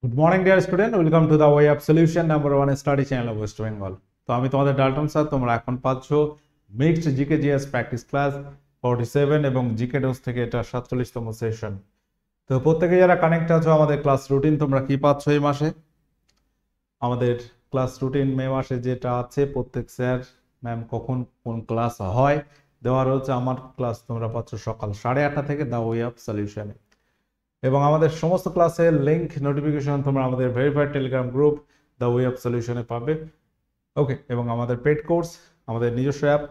Good morning dear student, welcome to the way of solution number one study channel of West Bengal. তো আমি তোমাদের Dalton sir. তোমরা এখন পাচ্ছ mixed GK GS practice class 47 এবং GK dose থেকে এটা 47তম সেশন। তো প্রত্যেকে যারা কানেক্ট আছো, আমাদের ক্লাস রুটিন তোমরা কি পাচ্ছ এই মাসে? আমাদের ক্লাস রুটিন মে মাসে যেটা আছে, প্রত্যেক স্যার ম্যাম কখন কোন ক্লাস হয় দেওয়া রয়েছে। আমার ক্লাস তোমরা পাচ্ছ সকাল 8:30 থেকে দ্য ওয়ে অফ সলিউশনে, এবং আমাদের সমস্ত ক্লাসের লিংক নোটিফিকেশন তোমরা আমাদের verified Telegram group the way of সলিউশনে পাবে। ওকে, এবং আমাদের পেড কোর্স, আমাদের নিজস্ব অ্যাপ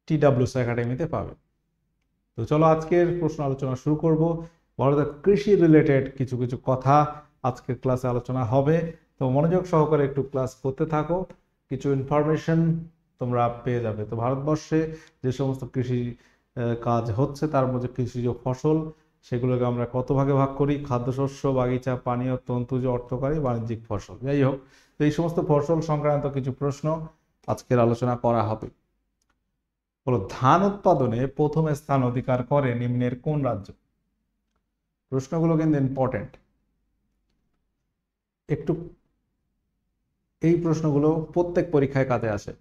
TWS একাডেমিতে পাবে। তো চলো আজকের প্রশ্ন আলোচনা শুরু করব। ভারতের কৃষি রিলেটেড কিছু কিছু কথা আজকের ক্লাসে আলোচনা হবে। তো মনোযোগ সহকারে একটু ক্লাস করতে থাকো, কিছু ইনফরমেশন তোমরা পেয়ে যাবে। তো ভারতবর্ষে যে সমস্ত কৃষি কাজ হচ্ছে, তার মধ্যে কৃষিজ ফসল, সেগুলোকে আমরা কত ভাগে ভাগ করি: খাদ্যশস্য, বাগিচা, পানীয়, তন্তুজ, অর্থকারী, বাণিজ্যিক ফসল। যাই হোক, তো এই সমস্ত ফসল সংক্রান্ত কিছু প্রশ্ন আজকের আলোচনা করা হবে। হলো, ধান উৎপাদনে প্রথম স্থান অধিকার করে নিম্নের কোন রাজ্য? প্রশ্নগুলো কিন্তু ইম্পর্টেন্ট একটু। এই প্রশ্নগুলো প্রত্যেক পরীক্ষায় কাজে আসে।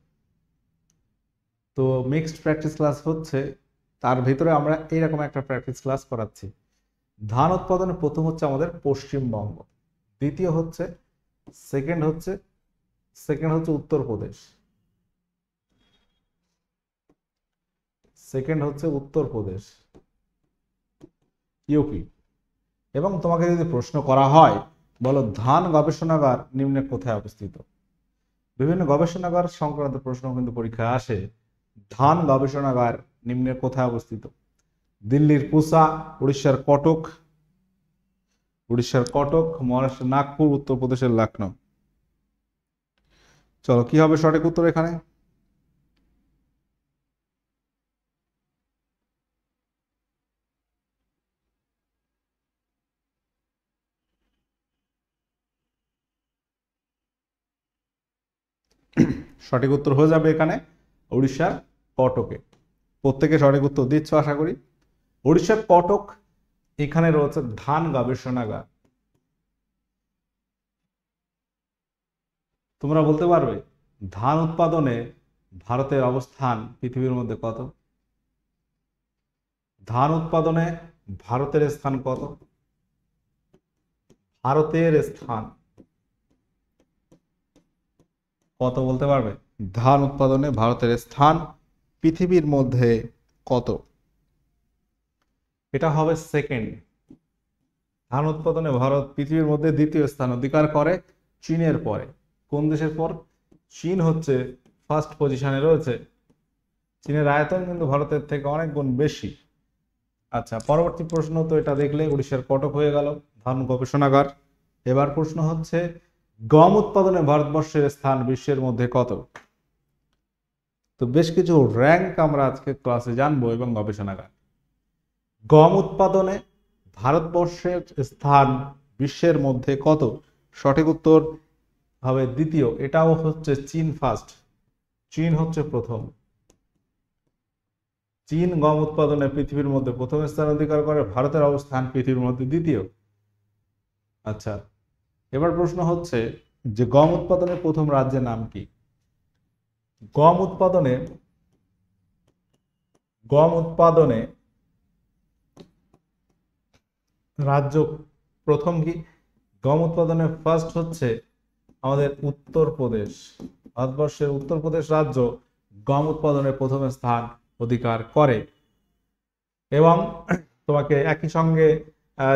তো মিক্সড প্র্যাকটিস ক্লাস হচ্ছে, তার ভিতরে আমরা এইরকম একটা প্র্যাকটিস ক্লাস করাচ্ছি। ধান উৎপাদনে প্রথম হচ্ছে আমাদের পশ্চিমবঙ্গ, দ্বিতীয় হচ্ছে সেকেন্ড হচ্ছে উত্তরপ্রদেশ, ইউপি। এবং তোমাকে যদি প্রশ্ন করা হয়, বলো ধান গবেষণাগার নিম্নে কোথায় অবস্থিত? বিভিন্ন গবেষণাগার সংক্রান্ত প্রশ্ন কিন্তু পরীক্ষায় আসে। ধান গবেষণাগার নিম্নে কোথায় অবস্থিত? দিল্লির পুসা, উড়িষ্যার কটক, মহারাষ্ট্রের নাগপুর, উত্তরপ্রদেশের লখনউ। চলো, কি হবে সঠিক উত্তর এখানে? সঠিক উত্তর হয়ে যাবে এখানে উড়িষ্যার কটকে। প্রত্যেকে সঠিক উত্তর দিচ্ছ আশা করি। উড়িষ্যার কটক, এখানে রয়েছে ধান গবেষণাগার। তোমরা বলতে পারবে ধান উৎপাদনে ভারতের অবস্থান পৃথিবীর মধ্যে কত? ধান উৎপাদনে ভারতের স্থান কত? ভারতের স্থান কত বলতে পারবে? ধান উৎপাদনে ভারতের স্থান পৃথিবীর মধ্যে কত? এটা হবে সেকেন্ড। ধান উৎপাদনে ভারত পৃথিবীর মধ্যে দ্বিতীয় স্থান অধিকার করে চীনের পরে। কোন দেশের পর? চীন হচ্ছে ফার্স্ট পজিশনে রয়েছে। চীনের আয়তন কিন্তু ভারতের থেকে অনেক গুণ বেশি। আচ্ছা, পরবর্তী প্রশ্ন তো এটা দেখলে উড়িষ্যার কটক হয়ে গেল ধান গবেষণাগার। এবার প্রশ্ন হচ্ছে, গম উৎপাদনে ভারতবর্ষের স্থান বিশ্বের মধ্যে কত? তো বেশ কিছু র্যাঙ্ক আমরা আজকে ক্লাসে জানবো এবং গবেষণাগার। গম উৎপাদনে ভারতবর্ষের স্থান বিশ্বের মধ্যে কত? সঠিক উত্তর হবে দ্বিতীয়। এটাও হচ্ছে চীন ফার্স্ট, চীন হচ্ছে প্রথম। চীন গম উৎপাদনে পৃথিবীর মধ্যে প্রথম স্থান অধিকার করে, ভারতের অবস্থান পৃথিবীর মধ্যে দ্বিতীয়। আচ্ছা, এবার প্রশ্ন হচ্ছে যে গম উৎপাদনের প্রথম রাজ্যের নাম কি? গম উৎপাদনে রাজ্য প্রথম কি? গম উৎপাদনে ফার্স্ট হচ্ছে আমাদের উত্তরপ্রদেশ। ভারতবর্ষের উত্তরপ্রদেশ রাজ্য গম উৎপাদনে প্রথম স্থান অধিকার করে। এবং তোমাকে একই সঙ্গে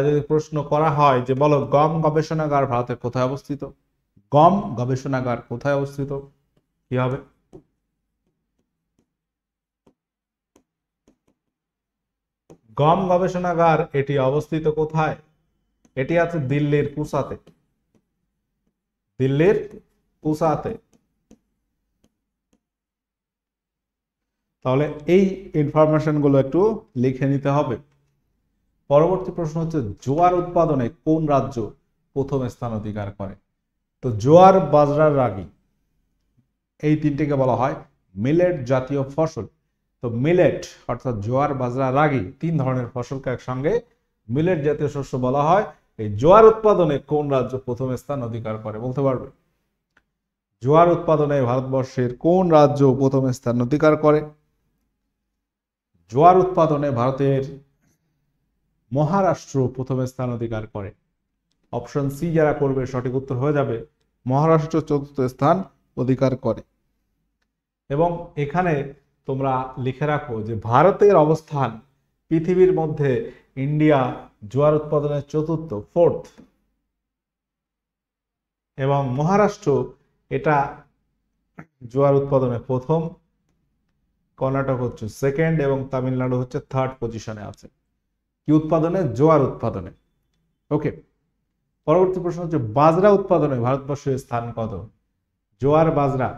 যদি প্রশ্ন করা হয় যে বলো গম গবেষণাগার ভারতের কোথায় অবস্থিত? গম গবেষণাগার কোথায় অবস্থিত, কি হবে? গম গবেষণাগার এটি অবস্থিত কোথায়? এটি আছে দিল্লির পুসাতে। দিল্লির পুসাতে। তাহলে এই ইনফরমেশন গুলো একটু লিখে নিতে হবে। পরবর্তী প্রশ্ন হচ্ছে, জোয়ার উৎপাদনে কোন রাজ্য প্রথম স্থান অধিকার করে? তো জোয়ার, বাজরার, রাগি, এই তিনটিকে বলা হয় মিলেট জাতীয় ফসল। তো মিলেট অর্থাৎ জোয়ার, বাজরা, রাগি তিন ধরনের ফসলকে একসঙ্গে মিলেট জাতীয় শস্য বলা হয়। এই জোয়ার উৎপাদনে কোন রাজ্য প্রথম স্থান অধিকার করে বলতে পারবে? জোয়ার উৎপাদনে ভারতবর্ষের কোন রাজ্য প্রথম স্থান অধিকার করে? জোয়ার উৎপাদনে ভারতের মহারাষ্ট্র প্রথম স্থান অধিকার করে। অপশন সি যারা করবে সঠিক উত্তর হয়ে যাবে মহারাষ্ট্র চতুর্থ স্থান অধিকার করে। এবং এখানে তোমরা লিখে রাখো যে ভারতের অবস্থান পৃথিবীর মধ্যে ইন্ডিয়া জোয়ার উৎপাদনের চতুর্থ, ফোর্থ, এবং মহারাষ্ট্র এটা জোয়ার উৎপাদনে প্রথম, কর্ণাটক হচ্ছে সেকেন্ড এবং তামিলনাড়ু হচ্ছে থার্ড পজিশনে আছে। কি উৎপাদনে? জোয়ার উৎপাদনে। ওকে, পরবর্তী প্রশ্ন হচ্ছে বাজরা উৎপাদনে ভারতবর্ষের স্থান কত? জোয়ার বাজরা,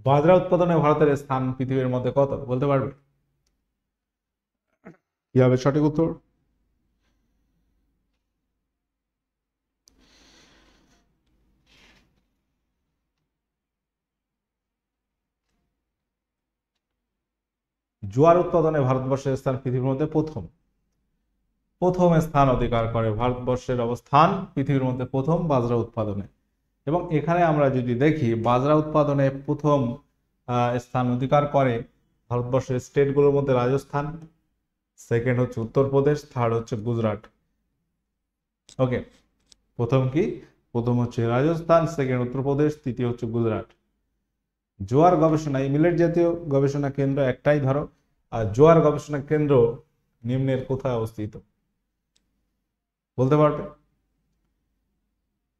বাজরা উৎপাদনে ভারতের স্থান পৃথিবীর মধ্যে কত বলতে পারবে? কি হবে সঠিক উত্তর? জোয়ার উৎপাদনে ভারতবর্ষের স্থান পৃথিবীর মধ্যে প্রথম, প্রথম স্থান অধিকার করে ভারতবর্ষের অবস্থান পৃথিবীর মধ্যে প্রথম বাজরা উৎপাদনে। এবং এখানে আমরা যদি দেখি বাজরা উৎপাদনে প্রথম স্থান অধিকার করে ভারতবর্ষের স্টেটগুলোর মধ্যে রাজস্থান, সেকেন্ড হচ্ছে উত্তরপ্রদেশ, থার্ড হচ্ছে গুজরাট। ওকে, প্রথম কি? প্রথম হচ্ছে রাজস্থান, সেকেন্ড উত্তরপ্রদেশ, তৃতীয় হচ্ছে গুজরাট। জোয়ার গবেষণা, এই মিলেট জাতীয় গবেষণা কেন্দ্র একটাই ধরো, আর জোয়ার গবেষণা কেন্দ্র নিম্নের কোথায় অবস্থিত বলতে পারবে?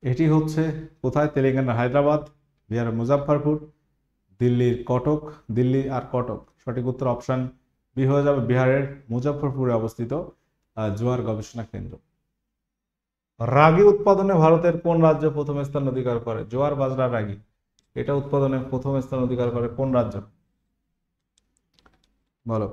এটি হচ্ছে কোথায়? তেলেঙ্গানার হায়দ্রাবাদ, বিহারের মুজাফফরপুর, দিল্লির কটক, দিল্লি আর কটক। সঠিক উত্তর অপশন বি হয়ে যাবে, বিহারের মুজাফফরপুরে অবস্থিত জোয়ার গবেষণা কেন্দ্র। রাগি উৎপাদনে ভারতের কোন রাজ্য প্রথম স্থান অধিকার করে? জোয়ার বাজরা রাগি, এটা উৎপাদনে প্রথম স্থান অধিকার করে কোন রাজ্য বলো?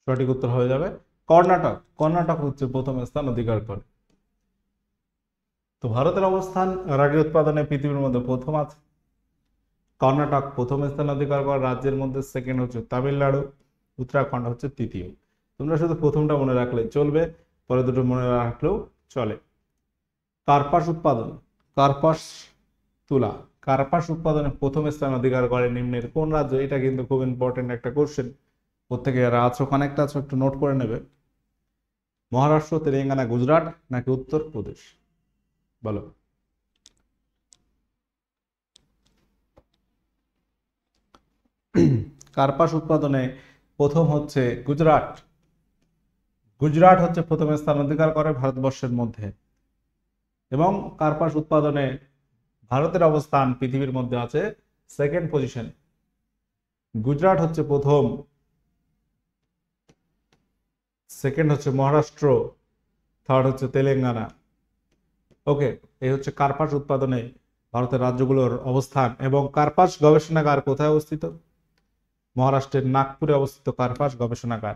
সঠিক উত্তর হয়ে যাবে কর্ণাটক। কর্ণাটক হচ্ছে প্রথম স্থান অধিকার করে। তো ভারতের অবস্থান রাগি উৎপাদনে পৃথিবীর মধ্যে প্রথম আছে। কর্ণাটক প্রথম স্থান অধিকার করে রাজ্যের মধ্যে, সেকেন্ড হচ্ছে তামিলনাড়ু, উত্তরাখণ্ড হচ্ছে তৃতীয়। তোমরা শুধু প্রথমটা মনে রাখলে চলবে, পরে দুটো মনে রাখলেও চলে। কার্পাস উৎপাদন, কার্পাস তুলা, কার্পাস উৎপাদনে প্রথম স্থান অধিকার করে নিম্নের কোন রাজ্য? এটা কিন্তু খুব ইম্পর্টেন্ট একটা কোশ্চেন, প্রত্যেকে যারা আছো কানেক্ট আছো একটু নোট করে নেবে। মহারাষ্ট্র, তেলেঙ্গানা, গুজরাট নাকি উত্তরপ্রদেশ বলো? কার্পাস উৎপাদনে প্রথম হচ্ছে গুজরাট। গুজরাট হচ্ছে প্রথম স্থান অধিকার করে ভারতবর্ষের মধ্যে। এবং কার্পাস উৎপাদনে ভারতের অবস্থান পৃথিবীর মধ্যে আছে সেকেন্ড পজিশন। গুজরাট হচ্ছে প্রথম, সেকেন্ড হচ্ছে মহারাষ্ট্র, থার্ড হচ্ছে তেলেঙ্গানা। ওকে, এই হচ্ছে কার্পাস উৎপাদনে ভারতের রাজ্যগুলোর অবস্থান। এবং কার্পাস গবেষণাগার কোথায় অবস্থিত? মহারাষ্ট্রের নাগপুরে অবস্থিত কার্পাস গবেষণাগার।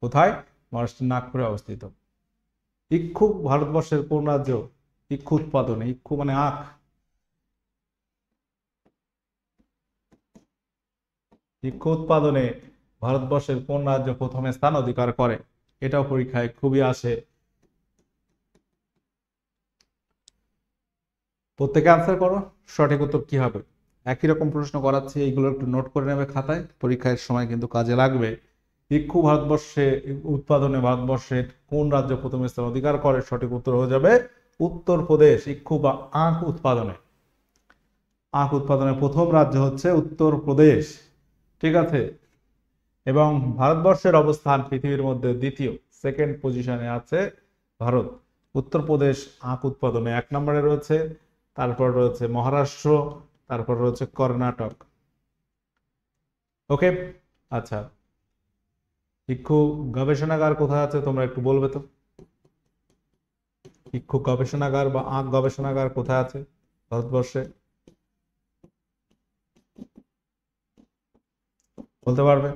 কোথায়? মহারাষ্ট্রের নাগপুরে অবস্থিত। ইক্ষু ভারতবর্ষের কোন রাজ্য ইক্ষু উৎপাদনে? ইক্ষু মানে আখ। ইক্ষু উৎপাদনে ভারতবর্ষের কোন রাজ্য প্রথম স্থান অধিকার করে? এটাও পরীক্ষায় খুবই আসে। প্রত্যেকে আনসার করো, সঠিক উত্তর কি হবে? একই রকম প্রশ্ন করাচ্ছি, এইগুলো একটু নোট করে নেবে খাতায়, পরীক্ষার সময় কিন্তু কাজে লাগবে। ইক্ষু ভারতবর্ষে উৎপাদনে ভারতবর্ষের কোন রাজ্য প্রথম স্থান অধিকার করে? সঠিক উত্তর হয়ে যাবে উত্তরপ্রদেশ। ইক্ষু বা আখ উৎপাদনে, আখ উৎপাদনে প্রথম রাজ্য হচ্ছে উত্তরপ্রদেশ। ঠিক আছে। এবং ভারতবর্ষের অবস্থান পৃথিবীর মধ্যে দ্বিতীয়, সেকেন্ড পজিশনে আছে ভারত। উত্তরপ্রদেশ আখ উৎপাদনে 1 নম্বরে রয়েছে, তারপর রয়েছে মহারাষ্ট্র, তারপর রয়েছে কর্ণাটক। ওকে, আচ্ছা, ইক্ষু গবেষণাগার কোথায় আছে তোমরা একটু বলবে তো? ইক্ষু গবেষণাগার বা আখ গবেষণাগার কোথায় আছে ভারতবর্ষে? বলতে পারবে?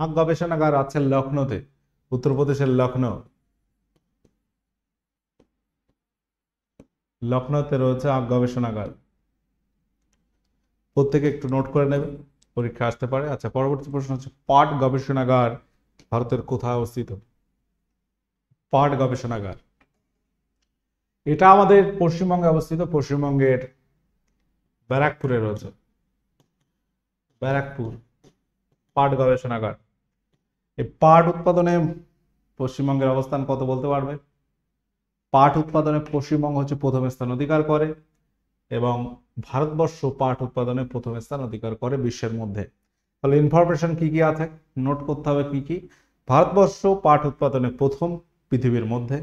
আখ গবেষণাগার আছে লখনৌতে, উত্তরপ্রদেশের লখনৌ। লখনৌতে রয়েছে আখ গবেষণাগার, প্রত্যেকে একটু নোট করে নেবে, পরীক্ষা আসতে পারে। আচ্ছা, পরবর্তী প্রশ্ন হচ্ছে পাট গবেষণাগার ভারতের কোথায় অবস্থিত? পাট গবেষণাগার, এটা আমাদের পশ্চিমবঙ্গে অবস্থিত, পশ্চিমবঙ্গের ব্যারাকপুরে রয়েছে, ব্যারাকপুর পাট গবেষণাগার। এই পাট উৎপাদনে পশ্চিমবঙ্গের অবস্থান কত বলতে পারবে? পাট উৎপাদনে পশ্চিমবঙ্গ হচ্ছে প্রথম স্থান অধিকার করে, এবং ভারতবর্ষ পাট উৎপাদনে প্রথম স্থান অধিকার করে বিশ্বের মধ্যে। তাহলে ইনফরমেশন কি কি আছে, নোট করতে হবে কি কি। ভারতবর্ষ পাট উৎপাদনে প্রথম পৃথিবীর মধ্যে,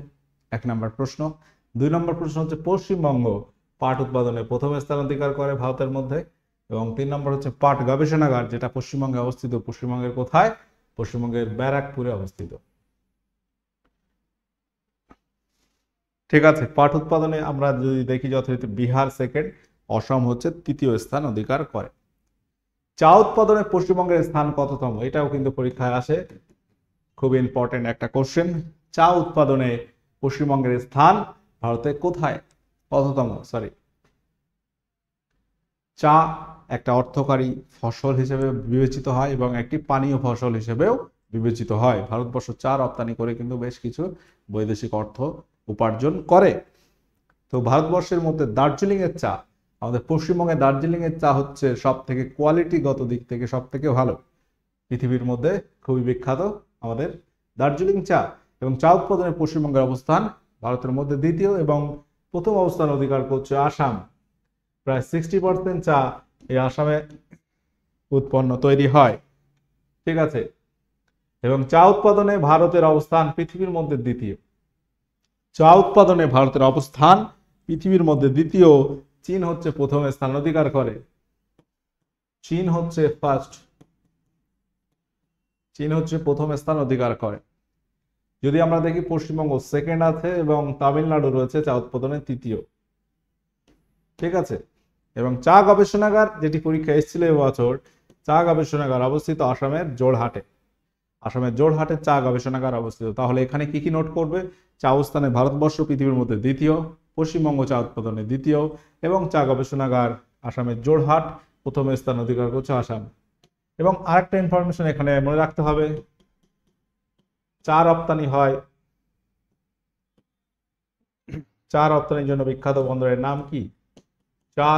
1 নম্বর প্রশ্ন। 2 নম্বর প্রশ্ন হচ্ছে পশ্চিমবঙ্গ পাট উৎপাদনে প্রথম স্থান অধিকার করে ভারতের মধ্যে, এবং 3 নম্বর হচ্ছে পাট গবেষণাগার যেটা পশ্চিমবঙ্গে অবস্থিত, পশ্চিমবঙ্গের কোথায়? পশ্চিমবঙ্গের ব্যারাকপুরে অবস্থিত। ঠিক আছে, পাট উৎপাদনে আমরা যদি দেখি যথারীতি বিহার সেকেন্ড, অসম হচ্ছে তৃতীয় স্থান অধিকার করে। চা উৎপাদনে পশ্চিমবঙ্গের স্থান কততম? এটাও কিন্তু পরীক্ষায় আসে, খুব ইম্পর্টেন্ট একটা কোশ্চেন। চা উৎপাদনে পশ্চিমবঙ্গের স্থান ভারতে কোথায়, কততম? সরি, চা একটা অর্থকারী ফসল হিসেবে বিবেচিত হয় এবং একটি পানীয় ফসল হিসেবেও বিবেচিত হয়। ভারতবর্ষ চা রপ্তানি করে কিন্তু বেশ কিছু বৈদেশিক অর্থ উপার্জন করে। তো ভারতবর্ষের মধ্যে দার্জিলিং এর চা, আমাদের পশ্চিমবঙ্গে দার্জিলিং এর চা হচ্ছে সব থেকে কোয়ালিটিগত দিক থেকে সব থেকে ভালো, পৃথিবীর মধ্যে খুবই বিখ্যাত আমাদের দার্জিলিং চা। এবং চা উৎপাদনে পশ্চিমবঙ্গের অবস্থান ভারতের মধ্যে দ্বিতীয়, এবং প্রথম অবস্থান অধিকার করছে আসাম। প্রায় 60% চা এই আসামে উৎপন্ন তৈরি হয়। ঠিক আছে, এবং চা উৎপাদনে ভারতের অবস্থান পৃথিবীর মধ্যে দ্বিতীয়। চা উৎপাদনে ভারতের অবস্থান পৃথিবীর মধ্যে দ্বিতীয়। চীন হচ্ছে প্রথম স্থান অধিকার করে, চীন হচ্ছে ফার্স্ট, চীন হচ্ছে প্রথম স্থান অধিকার করে। যদি আমরা দেখি পশ্চিমবঙ্গ সেকেন্ড আছে এবং তামিলনাড়ু রয়েছে চা উৎপাদনে তৃতীয়। ঠিক আছে, এবং চা গবেষণাগার যেটি পরীক্ষা এসেছিল এবছর, চা গবেষণাগার অবস্থিত আসামের জোড়হাটে, আসামের জোড়হাটে চা গবেষণাগার অবস্থিত। তাহলে এখানে কি কি নোট করবে? চা উৎপাদনে ভারতবর্ষ পৃথিবীর মধ্যে দ্বিতীয়, পশ্চিমবঙ্গ চা উৎপাদনে দ্বিতীয়, এবং চা গবেষণাগার আসামের জোড়হাট, প্রথম স্থান অধিকার করছে আসাম। এবং আরেকটা ইনফরমেশন এখানে মনে রাখতে হবে, চা রপ্তানি হয়, চা রপ্তানির জন্য বিখ্যাত বন্দরের নাম কি? চা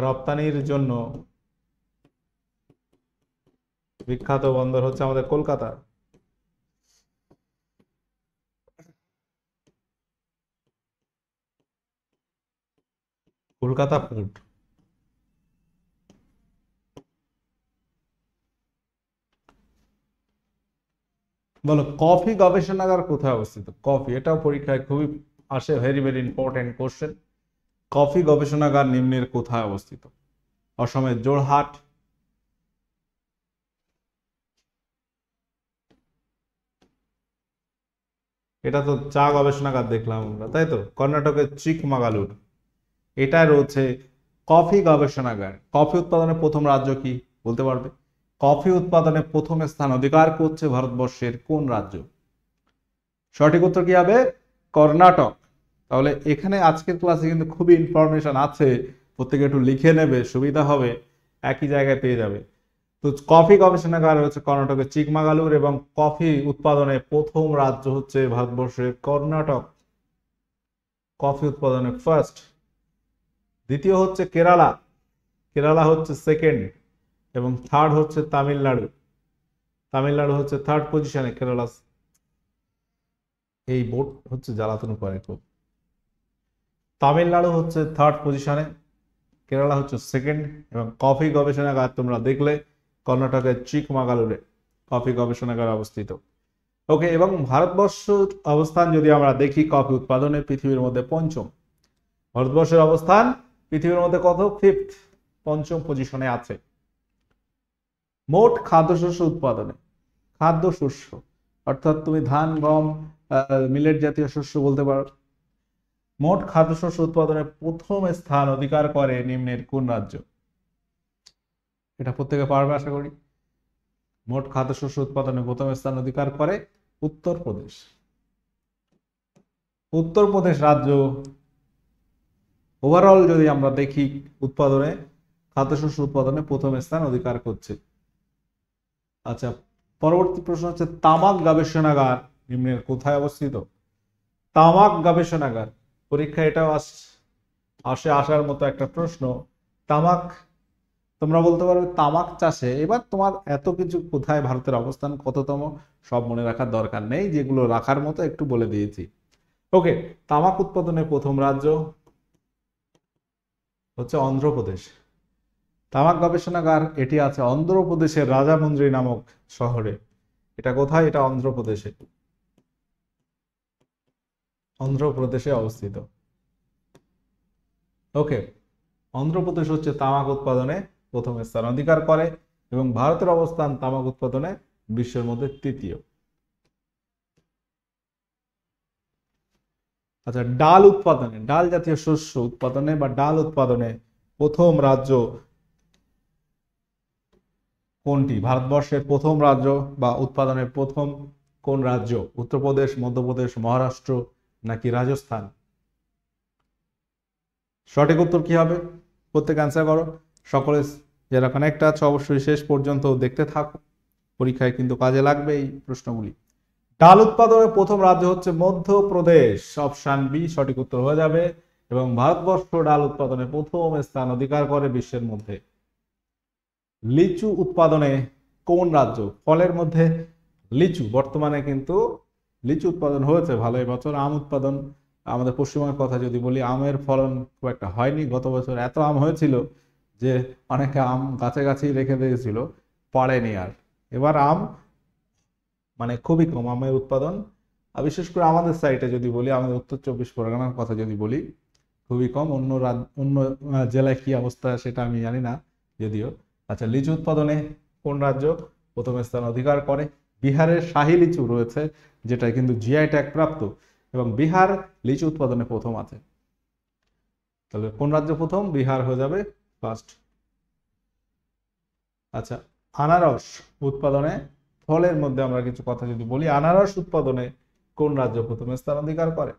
রপ্তানির জন্য বিখ্যাত বন্দর হচ্ছে আমাদের কলকাতা। কলকাতা পোর্ট। বলো, কফি গবেষণাগার কোথায় অবস্থিত? কফি, এটাও পরীক্ষায় খুবই আসে, very very important question. Coffee গবেষণাগার নিম্নের কোথায় অবস্থিত? অসমের জোড়হাট, এটা তো চা গবেষণাগার দেখলাম আমরা, তাই তো। কর্ণাটকের চিকমাগালুর, এটা রয়েছে কফি গবেষণাগার। কফি উৎপাদনে প্রথম রাজ্য কি বলতে পারবে? কফি উৎপাদনে প্রথম স্থান অধিকার করছে ভারতবর্ষের কোন রাজ্য? সঠিক উত্তর কি হবে? কর্ণাটক। তাহলে এখানে আজকের ক্লাসে কিন্তু খুবই ইনফরমেশন আছে, প্রত্যেকে একটু লিখে নেবে, সুবিধা হবে, একই জায়গায় পেয়ে যাবে। তো কফি গবেষণাগার হচ্ছে কর্ণাটকের চিকমাগালুর, এবং কফি উৎপাদনে প্রথম রাজ্য হচ্ছে ভারতবর্ষের কর্ণাটক, কফি উৎপাদনে ফার্স্ট। দ্বিতীয় হচ্ছে কেরালা, কেরালা হচ্ছে সেকেন্ড, এবং থার্ড হচ্ছে তামিলনাড়ু। তামিলনাড়ু হচ্ছে থার্ড পজিশনে, কেরালা, এই বোর্ড হচ্ছে জ্বালাতন করে খুব। তামিলনাড়ু হচ্ছে থার্ড পজিশনে, কেরালা হচ্ছে সেকেন্ড, এবং কফি গবেষণাগার তোমরা দেখলে কর্ণাটকের চিকমাগালুরে কফি গবেষণাগার অবস্থিত। ওকে, এবং ভারতবর্ষের অবস্থান যদি আমরা দেখি কফি উৎপাদনে পৃথিবীর মধ্যে পঞ্চম। ভারতবর্ষের অবস্থান পৃথিবীর মধ্যে কত? ফিফথ, পঞ্চম পজিশনে আছে। মোট খাদ্যশস্য উৎপাদনে, খাদ্যশস্য অর্থাৎ তুমি ধান, গম, মিলেট জাতীয় শস্য বলতে পারো। মোট খাদ্যশস্য উৎপাদনে প্রথম স্থান অধিকার করে নিম্নের কোন রাজ্য? এটা প্রত্যেকে পারবে আশা করি। মোট খাদ্যশস্য উৎপাদনে প্রথম স্থান অধিকার করে উত্তরপ্রদেশ। উত্তরপ্রদেশ রাজ্য ওভারঅল যদি আমরা দেখি উৎপাদনে, খাদ্যশস্য উৎপাদনে প্রথম স্থান অধিকার করছে। আচ্ছা, পরবর্তী প্রশ্ন হচ্ছে তামাক গবেষণাগার নিম্নের কোথায় অবস্থিত? তামাক গবেষণাগার, পরীক্ষা এটাও আসার মতো একটা প্রশ্ন। তামাক, তোমরা বলতে পারবে তামাক চাষে, এবার তোমার এত কিছু কোথায় ভারতের অবস্থান কততম সব মনে রাখার দরকার নেই, যেগুলো রাখার মতো একটু বলে দিয়েছি। ওকে, তামাক উৎপাদনে প্রথম রাজ্য হচ্ছে অন্ধ্রপ্রদেশ। তামাক গবেষণাগার এটি আছে অন্ধ্রপ্রদেশের রাজামুন্দ্রি নামক শহরে। এটা কোথায়? এটা অন্ধ্রপ্রদেশে, অন্ধ্রপ্রদেশে অবস্থিত। ওকে, অন্ধ্রপ্রদেশ হচ্ছে তামাক উৎপাদনে প্রথম স্থান অধিকার করে, এবং ভারতের অবস্থান তামাক উৎপাদনে বিশ্বের মধ্যে তৃতীয়। আচ্ছা, ডাল উৎপাদনে, ডাল জাতীয় শস্য উৎপাদনে বা ডাল উৎপাদনে প্রথম রাজ্য কোনটি? ভারতবর্ষের প্রথম রাজ্য বা উৎপাদনের প্রথম কোন রাজ্য? উত্তরপ্রদেশ, মধ্যপ্রদেশ, মহারাষ্ট্র নাকি রাজস্থান? সঠিক উত্তর কি হবে? প্রত্যেক অ্যান্সার করো। সকলে যারা কানেক্ট আছে অবশ্যই শেষ পর্যন্ত দেখতে থাকো, পরীক্ষায় কিন্তু কাজে লাগবে এই প্রশ্নগুলি। ডাল উৎপাদনের প্রথম রাজ্য হচ্ছে মধ্যপ্রদেশ, অপশন বি সঠিক উত্তর হয়ে যাবে। এবং ভারতবর্ষ ডাল উৎপাদনে প্রথম স্থান অধিকার করে বিশ্বের মধ্যে। লিচু উৎপাদনে কোন রাজ্য? ফলের মধ্যে লিচু, বর্তমানে কিন্তু লিচু উৎপাদন হয়েছে ভালো এবছর। আম উৎপাদন, আমাদের পশ্চিমবঙ্গের কথা যদি বলি, আমের ফলন খুব একটা হয়নি। গত বছর এত আম হয়েছিল যে অনেকে আম গাছে গাছেই রেখে দিয়েছিল, পাড়েনি আর। এবার আম মানে খুবই কম আমের উৎপাদন। আর বিশেষ করে আমাদের সাইডে যদি বলি, আমাদের উত্তর চব্বিশ পরগনার কথা যদি বলি, খুবই কম। অন্য জেলায় কি অবস্থা সেটা আমি জানি না যদিও। আচ্ছা, লিচু উৎপাদনে কোন রাজ্য প্রথম স্থান অধিকার করে? বিহারের শাহী লিচু রয়েছে, যেটা কিন্তু জিআই ট্যাগ প্রাপ্ত, এবং বিহার লিচু উৎপাদনে প্রথম আছে। তাহলে কোন রাজ্য প্রথম? বিহার হয়ে যাবে ফার্স্ট। আচ্ছা, আনারস উৎপাদনে, ফলের মধ্যে আমরা কিছু কথা যদি বলি, আনারস উৎপাদনে কোন রাজ্য প্রথম স্থান অধিকার করে?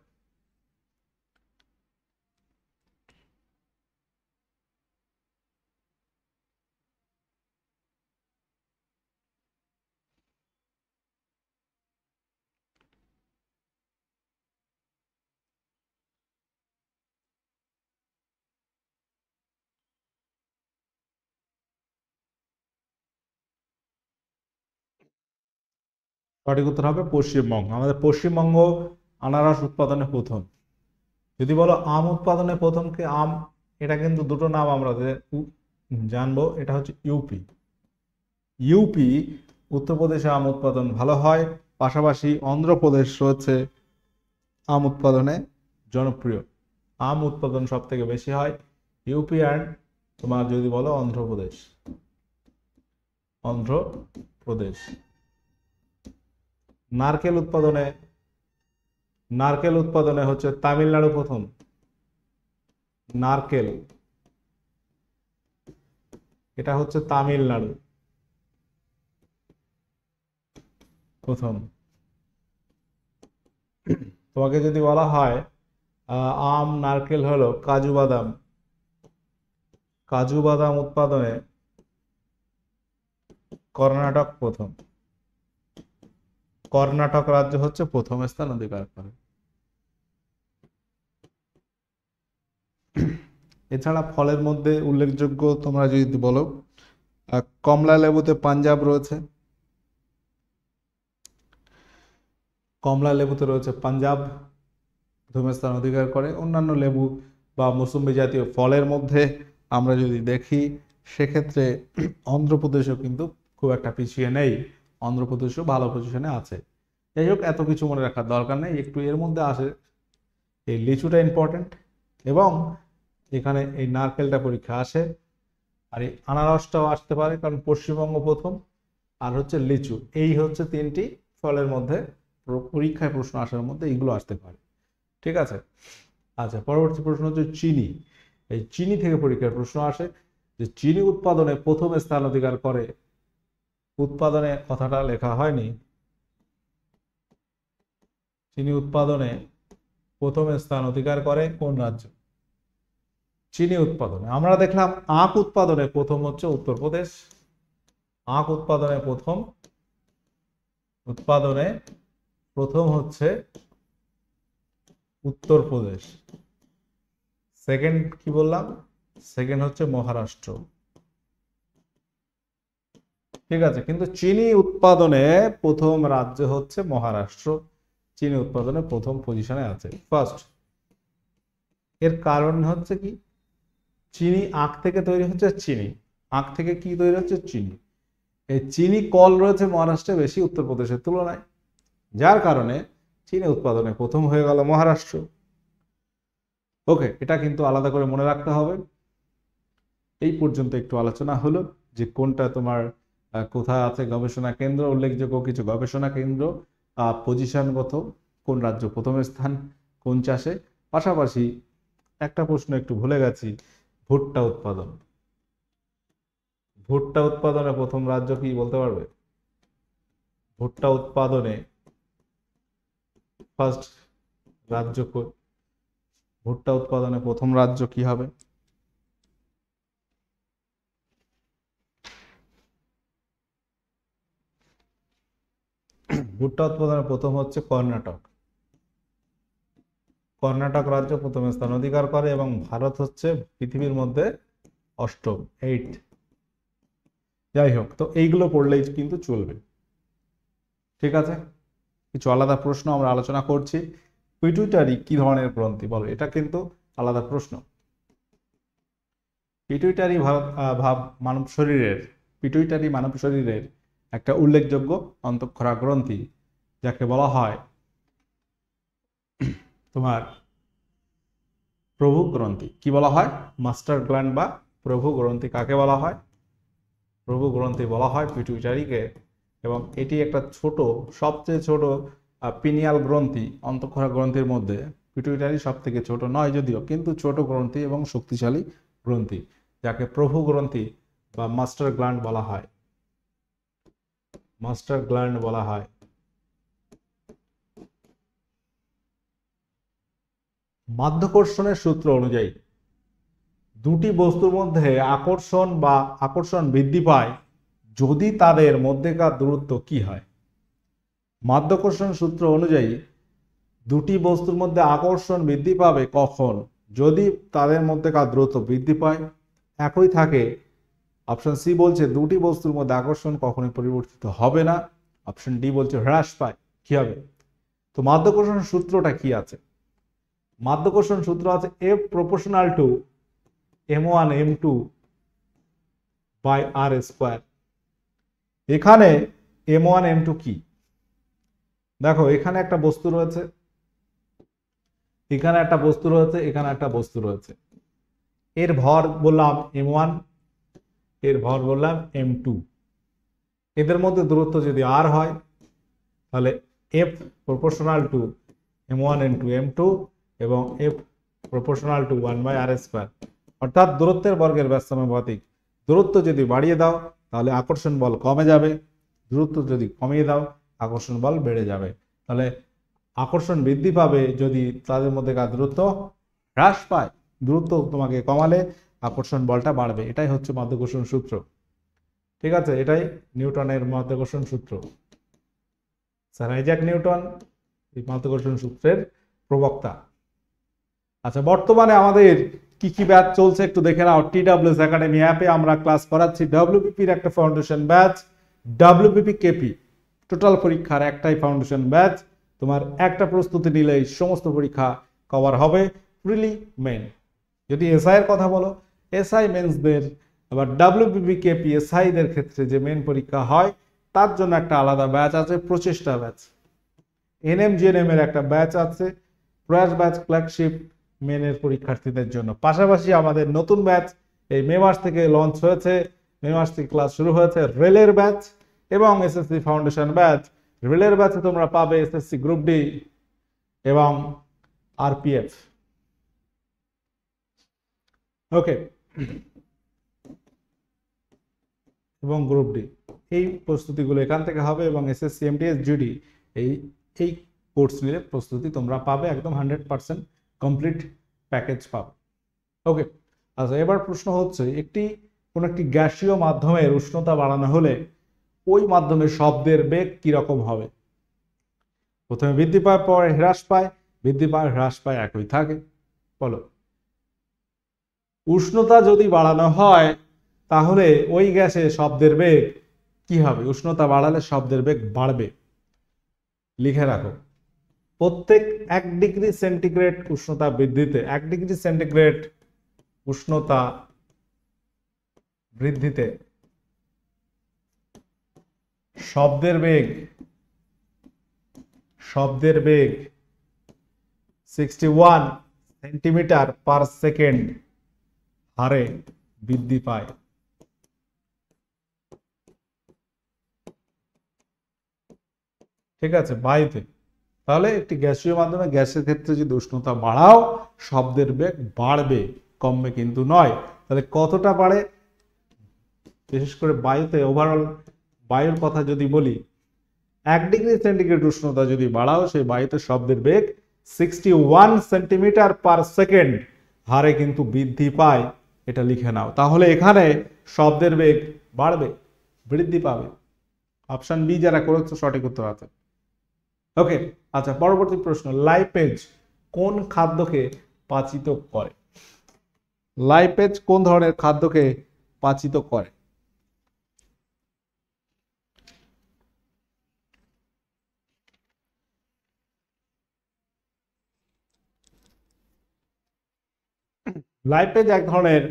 সঠিক উত্তর হবে পশ্চিমবঙ্গ। আমাদের পশ্চিমবঙ্গ আনারস উৎপাদনে প্রথম। যদি বলো আম উৎপাদনে প্রথম কে, আম, এটা কিন্তু দুটো নাম আমরা জানবো। এটা হচ্ছে ইউপি। ইউপি, উত্তরপ্রদেশে আম উৎপাদন ভালো হয়, পাশাপাশি অন্ধ্রপ্রদেশ রয়েছে আম উৎপাদনে জনপ্রিয়। আম উৎপাদন সব থেকে বেশি হয় ইউপি অ্যান্ড তোমার যদি বলো অন্ধ্রপ্রদেশ, অন্ধ্রপ্রদেশ। নারকেল উৎপাদনে, নারকেল উৎপাদনে হচ্ছে তামিলনাড়ু প্রথম। নারকেল, এটা হচ্ছে তামিলনাড়ু প্রথম। তোমাকে যদি বলা হয় আম, নারকেল হলো কাজু বাদাম, কাজু বাদাম উৎপাদনে কর্ণাটক প্রথম। কর্ণাটক রাজ্য হচ্ছে প্রথম স্থান অধিকার করে। এছাড়া ফলের মধ্যে উল্লেখযোগ্য তোমরা যদি বলো, কমলা লেবুতে পাঞ্জাব রয়েছে, কমলা লেবুতে রয়েছে পাঞ্জাব প্রথম স্থান অধিকার করে। অন্যান্য লেবু বা মৌসুমী জাতীয় ফলের মধ্যে আমরা যদি দেখি সেক্ষেত্রে অন্ধ্রপ্রদেশও কিন্তু খুব একটা পিছিয়ে নেই, অন্ধ্রপ্রদেশও ভালো পজিশনে আছে। যাই হোক, এত কিছু মনে রাখার দরকার নেই, একটু এর মধ্যে আসে এই লিচুটা ইম্পর্টেন্ট, এবং এখানে এই নারকেলটা পরীক্ষা আসে, আর এই আনারসটাও আসতে পারে কারণ পশ্চিমবঙ্গ প্রথম, আর হচ্ছে লিচু। এই হচ্ছে তিনটি ফলের মধ্যে পরীক্ষায় প্রশ্ন আসার মধ্যে এইগুলো আসতে পারে। ঠিক আছে। আচ্ছা, পরবর্তী প্রশ্ন হচ্ছে চিনি। এই চিনি থেকে পরীক্ষার প্রশ্ন আসে যে চিনি উৎপাদনে প্রথম স্থান অধিকার করে, উৎপাদনে কথাটা লেখা হয়নি, চিনি উৎপাদনে প্রথম স্থান অধিকার করে কোন রাজ্য? চিনি উৎপাদনে আমরা দেখলাম আখ উৎপাদনে প্রথম হচ্ছে উত্তরপ্রদেশ, আখ উৎপাদনে প্রথম হচ্ছে উত্তরপ্রদেশ। সেকেন্ড কি বললাম? সেকেন্ড হচ্ছে মহারাষ্ট্র। ঠিক আছে, কিন্তু চিনি উৎপাদনে প্রথম রাজ্য হচ্ছে মহারাষ্ট্র, চিনি উৎপাদনে প্রথম পজিশনে আছে, ফার্স্ট। এর কারণ হচ্ছে কি? চিনি আখ থেকে তৈরি হচ্ছে, চিনি আখ থেকে কি তৈরি হচ্ছে? চিনি। এই চিনি কল রয়েছে মহারাষ্ট্রে বেশি উত্তরপ্রদেশের তুলনায়, যার কারণে চিনি উৎপাদনে প্রথম হয়ে গেল মহারাষ্ট্র। ওকে, এটা কিন্তু আলাদা করে মনে রাখতে হবে। এই পর্যন্ত একটু আলোচনা হলো যে কোনটা তোমার কোথায় আছে গবেষণা কেন্দ্র, উল্লেখযোগ্য কিছু গবেষণা কেন্দ্র, পজিশনগত কোন রাজ্য প্রথম স্থান কোন চাষে। পাশাপাশি একটা প্রশ্ন একটু ভুলে গেছি, ভুট্টা উৎপাদন। ভুট্টা উৎপাদনে প্রথম রাজ্য কি বলতে পারবে? ভুট্টা উৎপাদনে ফার্স্ট রাজ্য, ভুট্টা উৎপাদনে প্রথম রাজ্য কি হবে? ভুট্টা উৎপাদনে প্রথম হচ্ছে কর্ণাটক। কর্ণাটক রাজ্য প্রথম স্থান অধিকার করে এবং ভারত হচ্ছে পৃথিবীর মধ্যে অষ্টম, 8। যাই হোক, তো এইগুলো পড়লেই কিন্তু চলবে। ঠিক আছে, কিছু আলাদা প্রশ্ন আমরা আলোচনা করছি। পিটুইটারি কি ধরনের গ্রন্থি বলো, এটা কিন্তু আলাদা প্রশ্ন। পিটুইটারি মানব শরীরের একটা উল্লেখযোগ্য অন্তঃক্ষরা গ্রন্থি, যাকে বলা হয় তোমার প্রভু গ্রন্থি। কি বলা হয়? মাস্টার গ্ল্যান্ড বা প্রভু গ্রন্থি। কাকে বলা হয়? প্রভু গ্রন্থি বলা হয় পিটুইটারিকে। এবং এটি একটা ছোট, সবচেয়ে ছোট পিনিয়াল গ্রন্থি অন্তঃক্ষরা গ্রন্থির মধ্যে। পিটুইটারি সব থেকে ছোট নয় যদিও, কিন্তু ছোট গ্রন্থি এবং শক্তিশালী গ্রন্থি, যাকে প্রভু গ্রন্থি বা মাস্টার গ্ল্যান্ড বলা হয়। মাস্টার গ্ল্যান্ড বলা হয়। মাধ্যাকর্ষণের সূত্র অনুযায়ী দুটি বস্তুর মধ্যে আকর্ষণ বৃদ্ধি পায় যদি তাদের মধ্যেকার দূরত্ব কি হয়? মাধ্যাকর্ষণ সূত্র অনুযায়ী দুটি বস্তুর মধ্যে আকর্ষণ বৃদ্ধি পাবে কখন? যদি তাদের মধ্যেকার দূরত্ব বৃদ্ধি পায়, একই থাকে। অপশন সি বলছে দুটি বস্তুর মধ্যে আকর্ষণ কখনোই পরিবর্তিত হবে না। অপশন ডি বলছে হ্রাস পায়। কি হবে? তো মাধ্যাকর্ষণ সূত্রটা কি আছে? মাধ্যাকর্ষণ সূত্র আছে F proportional to m1 m2 by r square. এখানে m1 m2 কি? দেখো, এখানে একটা বস্তু রয়েছে, এখানে একটা বস্তু রয়েছে, এখানে একটা বস্তু রয়েছে। এর ভর বললাম m1, এর ভর বললাম m2। এদের মধ্যে দূরত্ব যদি r হয়, তাহলে F proportional to m1 into m2 এবং F proportional to 1 by r square, অর্থাৎ দূরত্বের বর্গের ব্যস্তানুপাতিক। দূরত্ব যদি বাড়িয়ে দাও তাহলে আকর্ষণ বল কমে যাবে, দূরত্ব যদি কমিয়ে দাও আকর্ষণ বল বেড়ে যাবে। তাহলে আকর্ষণ বৃদ্ধি পাবে যদি তাদের মধ্যেকার দূরত্ব হ্রাস পায়। দূরত্ব তোমাকে কমালে আকর্ষণ বলটা বাড়বে। এটাই হচ্ছে মাধ্যাকর্ষণ সূত্র। ঠিক আছে, এটাই নিউটনের মাধ্যাকর্ষণ সূত্র। স্যার আইজ্যাক নিউটন এই মাধ্যাকর্ষণ সূত্রের প্রবক্তা। আচ্ছা, বর্তমানে আমাদের কি কি ব্যাচ চলছে একটু দেখে নাও। TWS একাডেমি অ্যাপে আমরা ক্লাস করাচ্ছি WPP-র একটা foundation batch, WPP KP total পরীক্ষার একটাই ফাউন্ডেশন ব্যাচ, তোমার একটা প্রস্তুতি নিলেই সমস্ত পরীক্ষা কভার হবে। প্রিলি মেন, যদি এসআই এর কথা বলো, এসআই মেন্সদের আবার ডাব্লিউবিপি পিএসআই দের ক্ষেত্রে যে মেন পরীক্ষা হয় তার জন্য একটা আলাদা ব্যাচ আছে, প্রচেষ্টা ব্যাচ। এনএমজিএনএম এর একটা ব্যাচ আছে, প্রয়াস ব্যাচ ফ্ল্যাগশিপ মেনের পরীক্ষার্থীদের জন্য। পাশাপাশি আমাদের নতুন ব্যাচ এই মে মাস থেকে লঞ্চ হয়েছে, মে মাস থেকে ক্লাস শুরু হয়েছে, রেলের ব্যাচ এবং এসএসসি ফাউন্ডেশন ব্যাচ। রেলের ব্যাচে তোমরা পাবে এসএসসি গ্রুপ ডি এবং আরপিএফ। ওকে, এবং গ্রুপ ডি এই প্রস্তুতিগুলো এখান থেকে হবে এবং এসএসসি এমটিএস জিডি এই এই কোর্স নিলে প্রস্তুতি তোমরা পাবে একদম 100% কমপ্লিট প্যাকেজ পাবে। ওকে, আচ্ছা এবার প্রশ্ন হচ্ছে কোন একটি গ্যাসীয় মাধ্যমের উষ্ণতা বাড়ানো হলে ওই মাধ্যমে শব্দের বেগ কিরকম হবে? প্রথমে বৃদ্ধি পায়, পরে হ্রাস পায়, বৃদ্ধি পায় হ্রাস পায় একই থাকে। বলো, উষ্ণতা যদি বাড়ানো হয় তাহলে ওই গ্যাসে শব্দের বেগ কি হবে? উষ্ণতা বাড়ালে শব্দের বেগ বাড়বে। লিখে রাখো, প্রত্যেক 1 ডিগ্রি সেন্টিগ্রেড উষ্ণতা বৃদ্ধিতে, 1 ডিগ্রি সেন্টিগ্রেড উষ্ণতা বৃদ্ধিতে শব্দের বেগ 61 সেন্টিমিটার পার সেকেন্ড হারে বৃদ্ধি পায়। ঠিক আছে, বায়ুতে। তাহলে একটি গ্যাসীয় মাধ্যমে, গ্যাসের ক্ষেত্রে যদি উষ্ণতা বাড়াও শব্দের বেগ বাড়বে, কমবে কিন্তু নয়। তাহলে কতটা বাড়ে? বিশেষ করে বায়ুতে, ওভারঅল বায়ুর কথা যদি বলি, 1 ডিগ্রি সেন্টিগ্রেড উষ্ণতা যদি বাড়াও সেই বায়ুতে শব্দের বেগ 61 সেন্টিমিটার পার সেকেন্ড হারে কিন্তু বৃদ্ধি পায়। এটা লিখে নাও। তাহলে এখানে শব্দের বেগ বাড়বে, বৃদ্ধি পাবে। অপশন বি যারা করেছো সঠিক উত্তর আছে। ওকে, আচ্ছা পরবর্তী প্রশ্ন, লাইপেজ কোন খাদ্যকে পাচিত করে? লাইপেজ কোন ধরনের খাদ্যকে পাচিত করে? লাইপেজ এক ধরনের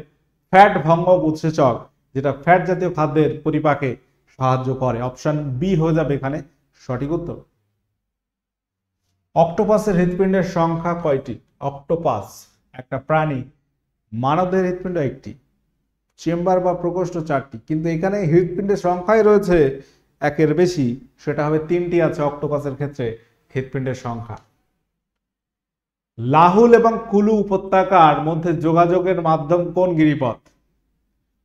ফ্যাট ভঙ্গক উৎসেচক যেটা ফ্যাট জাতীয় খাদ্যের পরিপাকে সাহায্য করে। অপশন বি হয়ে যাবে এখানে সঠিক উত্তর। অক্টোপাসের হৃৎপিণ্ডের সংখ্যা কয়টি? অক্টোপাস একটা প্রাণী, মানবদের হৃৎপিণ্ড একটি, চেম্বার বা প্রকোষ্ঠ 4টি, কিন্তু এখানে হৃৎপিণ্ডের সংখ্যাই রয়েছে একের বেশি, সেটা হবে 3টি আছে অক্টোপাসের ক্ষেত্রে হৃৎপিণ্ডের সংখ্যা। লাহুল এবং কুলু উপত্যকার মধ্যে যোগাযোগের মাধ্যম কোন গিরিপথ?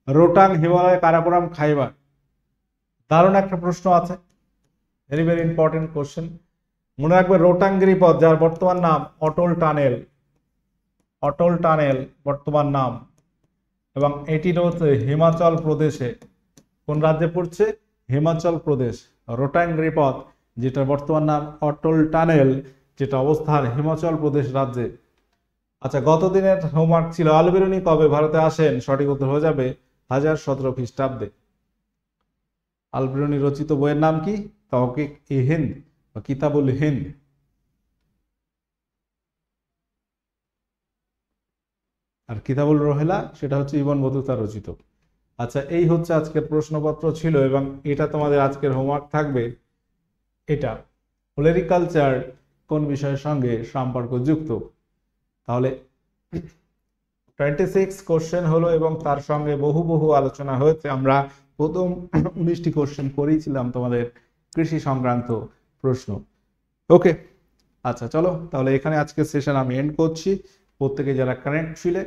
রোটাং, হিমালয়, কারাকোরাম, খাইবার। দারুণ একটা প্রশ্ন আছে, ভেরি ভেরি ইম্পর্টেন্ট কোশ্চেন। মনে রাখবে রোটাং গিরিপথ, যার বর্তমান নাম অটল টানেল, অটল টানেল বর্তমান নাম, এবং এটি রয়েছে হিমাচল প্রদেশে। কোন রাজ্যে পড়ছে? হিমাচল প্রদেশ। রোটাং গিরিপথ যেটা বর্তমান নাম অটল টানেল, যেটা অবস্থান হিমাচল প্রদেশ রাজ্যে। আচ্ছা, গত দিনের হোমওয়ার্ক ছিল আল বিরুনি কবে ভারতে আসেন? সঠিক উত্তর হয়ে যাবে 1017 খ্রিস্টাব্দে। আল বিরুনি রচিত বইয়ের নাম কি? তাওকিক ই হিন্দ বা কিতাবুল হিন্দ। আর কিতাবুল রোহেলা সেটা হচ্ছে ইবন বতুতা রচিত। আচ্ছা, এই হচ্ছে আজকের প্রশ্নপত্র ছিল এবং এটা তোমাদের আজকের হোমওয়ার্ক থাকবে। এটা ফ্লোরিকালচার কোন বিষয়ের সঙ্গে সম্পর্কযুক্ত? তাহলে 26 কোশ্চেন হলো এবং তার সঙ্গে বহু আলোচনা হয়েছে। আমরা প্রথম 19টি কোশ্চেন করেছিলাম তোমাদের কৃষি সংক্রান্ত প্রশ্ন। ওকে, আচ্ছা চলো তাহলে এখানে আজকের সেশন আমি এন্ড করছি। প্রত্যেকে যারা কানেক্ট ছিলে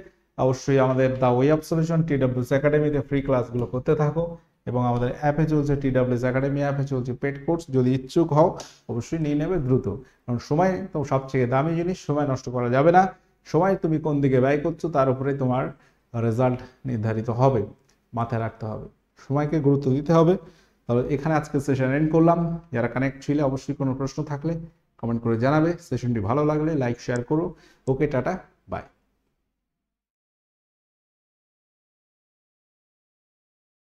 অবশ্যই আমাদের the way of solution TWS একাডেমিতে ফ্রি ক্লাসগুলো করতে থাকো এবং আমাদের অ্যাপে চলছে TWS একাডেমি অ্যাপে চলছে পেড কোর্স। যদি ইচ্ছুক হও অবশ্যই নিয়ে নেবে দ্রুত, কারণ সময় তো সবচেয়ে দামি জিনিস, সময় নষ্ট করা যাবে না। সময় তুমি কোন দিকে ব্যয় করছো তার উপরে তোমার রেজাল্ট নির্ধারিত হবে, মাথায় রাখতে হবে, সময়কে গুরুত্ব দিতে হবে। তাহলে এখানে আজকে সেশন এন্ড করলাম। যারা কানেক্ট ছিলে অবশ্যই কোনো প্রশ্ন থাকলে কমেন্ট করে জানাবে। সেশনটি ভালো লাগলে লাইক শেয়ার করো। ওকে, টাটা।